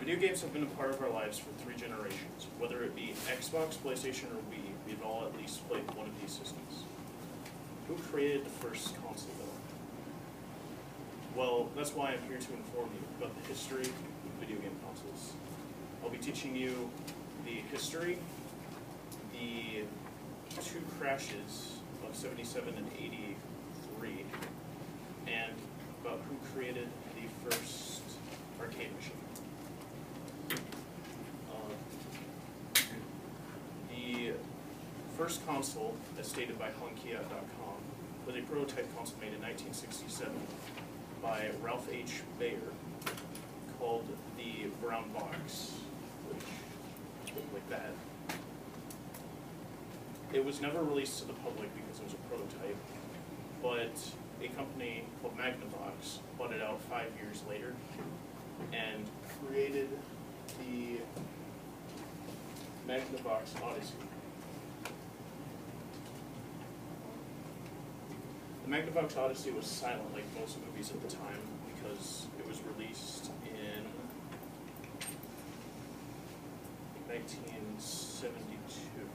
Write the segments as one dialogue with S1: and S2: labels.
S1: Video games have been a part of our lives for 3 generations. Whether it be Xbox, PlayStation, or Wii, we've all at least played one of these systems. Who created the first console, though? Well, that's why I'm here to inform you about the history of video game consoles. I'll be teaching you the history, the 2 crashes of 77 and 83, and about who created the first arcade machine. The first console, as stated by Honkia.com, was a prototype console made in 1967 by Ralph H. Baer called the Brown Box, which looked like that. It was never released to the public because it was a prototype, but a company called Magnavox bought it out 5 years later and created the Magnavox Odyssey. The Magnavox Odyssey was silent like most movies at the time because it was released in 1972.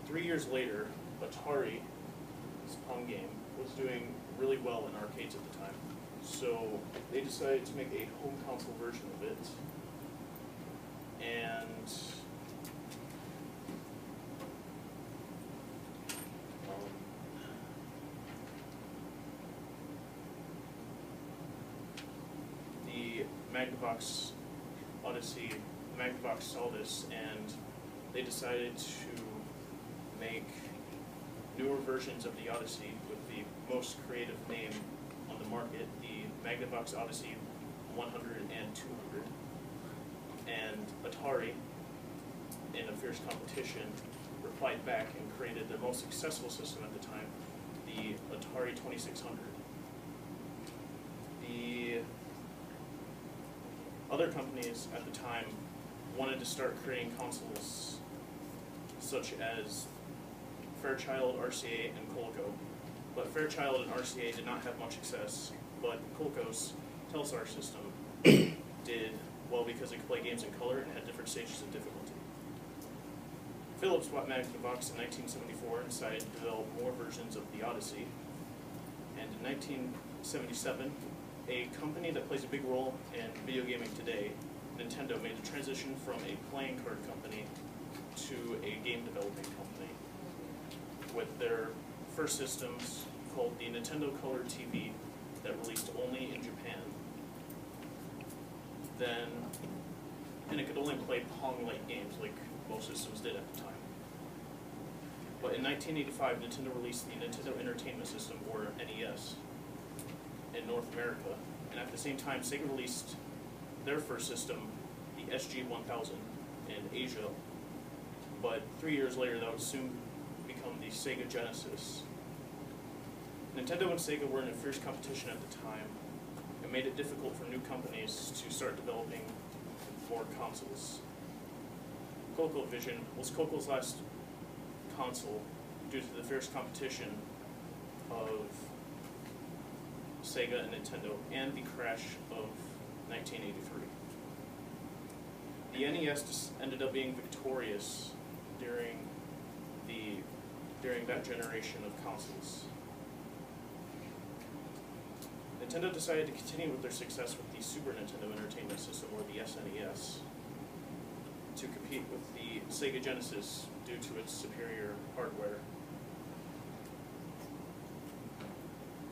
S1: 3 years later, Atari's Pong game was doing really well in arcades at the time, so they decided to make a home console version of it, and the Magnavox Odyssey, Magnavox saw this, and they decided to make newer versions of the Odyssey with the most creative name on the market, the Magnavox Odyssey 100 and 200. And Atari, in a fierce competition, replied back and created their most successful system at the time, the Atari 2600. The other companies at the time wanted to start creating consoles such as Fairchild, RCA, and Coleco. But Fairchild and RCA did not have much success, but Coleco's Telstar system did well because it could play games in color and had different stages of difficulty. Philips bought Magnavox in 1974 and decided to develop more versions of the Odyssey. And in 1977, a company that plays a big role in video gaming today, Nintendo, made the transition from a playing card company to a game developing company with their first systems called the Nintendo Color TV that released only in Japan. And it could only play Pong-like games like most systems did at the time. But in 1985, Nintendo released the Nintendo Entertainment System, or NES, in North America. And at the same time, Sega released their first system, the SG-1000, in Asia. But 3 years later, that would soon become the Sega Genesis. Nintendo and Sega were in a fierce competition at the time. It made it difficult for new companies to start developing more consoles. ColecoVision was Coleco's last console due to the fierce competition of Sega and Nintendo and the crash of 1983. The NES ended up being victorious during that generation of consoles. Nintendo decided to continue with their success with the Super Nintendo Entertainment System, or the SNES, to compete with the Sega Genesis due to its superior hardware.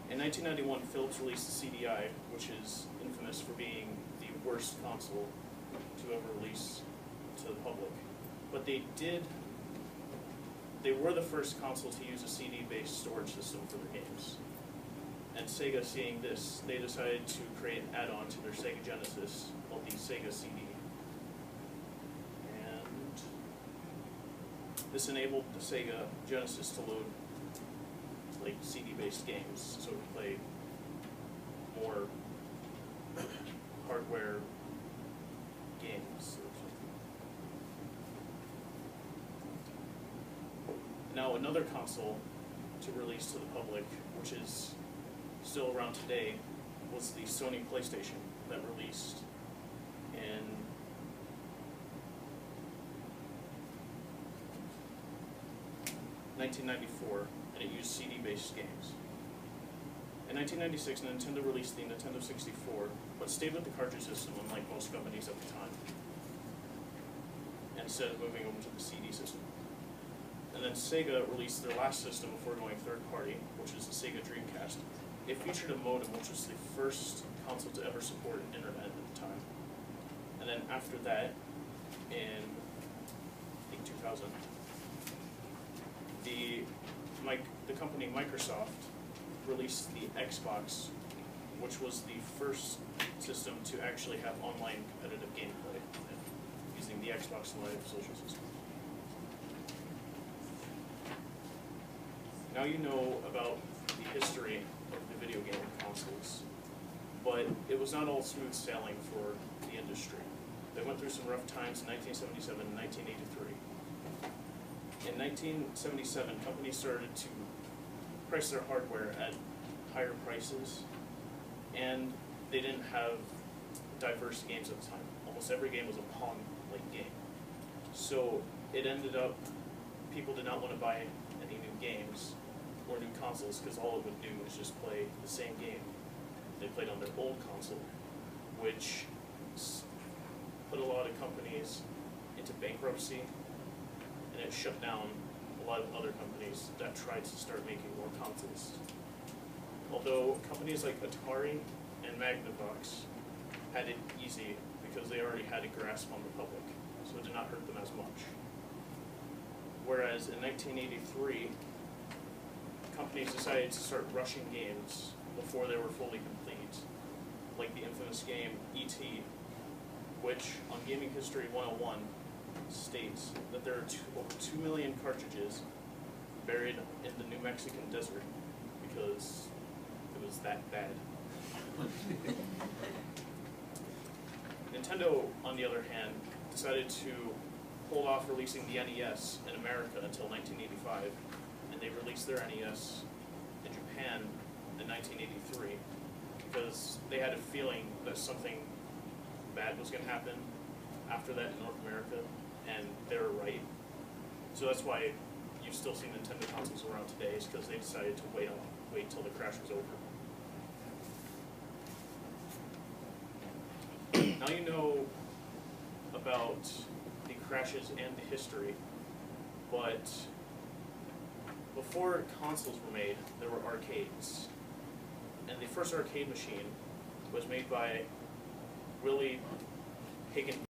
S1: In 1991, Philips released the CDI, which is infamous for being the worst console to ever release to the public. But they were the first console to use a CD-based storage system for their games. And Sega, seeing this, they decided to create an add-on to their Sega Genesis called the Sega CD. And this enabled the Sega Genesis to load like CD-based games, so it would play more hardware games or something. Now another console to release to the public, which is still around today, was the Sony PlayStation. that released in 1994, and it used CD-based games. In 1996, Nintendo released the Nintendo 64, but stayed with the cartridge system, unlike most companies at the time, instead of moving over to the CD system. And then Sega released their last system before going third party, which is the Sega Dreamcast. It featured a modem, which was the first console to ever support internet at the time. And then after that, in I think 2000, the company Microsoft released the Xbox, which was the first system to actually have online competitive gameplay using the Xbox Live social system. Now you know about the history of the video game consoles, but it was not all smooth sailing for the industry. They went through some rough times in 1977 and 1983. In 1977, companies started to price their hardware at higher prices, and they didn't have diverse games at the time. Almost every game was a Pong-like game. So it ended up, people did not want to buy any new games or new consoles, because all it would do was just play the same game they played on their old console, which put a lot of companies into bankruptcy, and it shut down a lot of other companies that tried to start making more consoles. Although companies like Atari and Magnavox had it easy because they already had a grasp on the public, so it did not hurt them as much. Whereas in 1983, companies decided to start rushing games before they were fully complete, like the infamous game E.T., which on Gaming History 101 states that there are over 2 million cartridges buried in the New Mexican desert because it was that bad. Nintendo, on the other hand, decided to hold off releasing the NES in America until 1985, and they released their NES in Japan in 1983 because they had a feeling that something bad was going to happen after that in North America, and they were right. So that's why you still see Nintendo consoles around today, is because they decided to wait till the crash was over. Now you know about the crashes and the history, but before consoles were made, there were arcades. And the first arcade machine was made by Willie Higgins.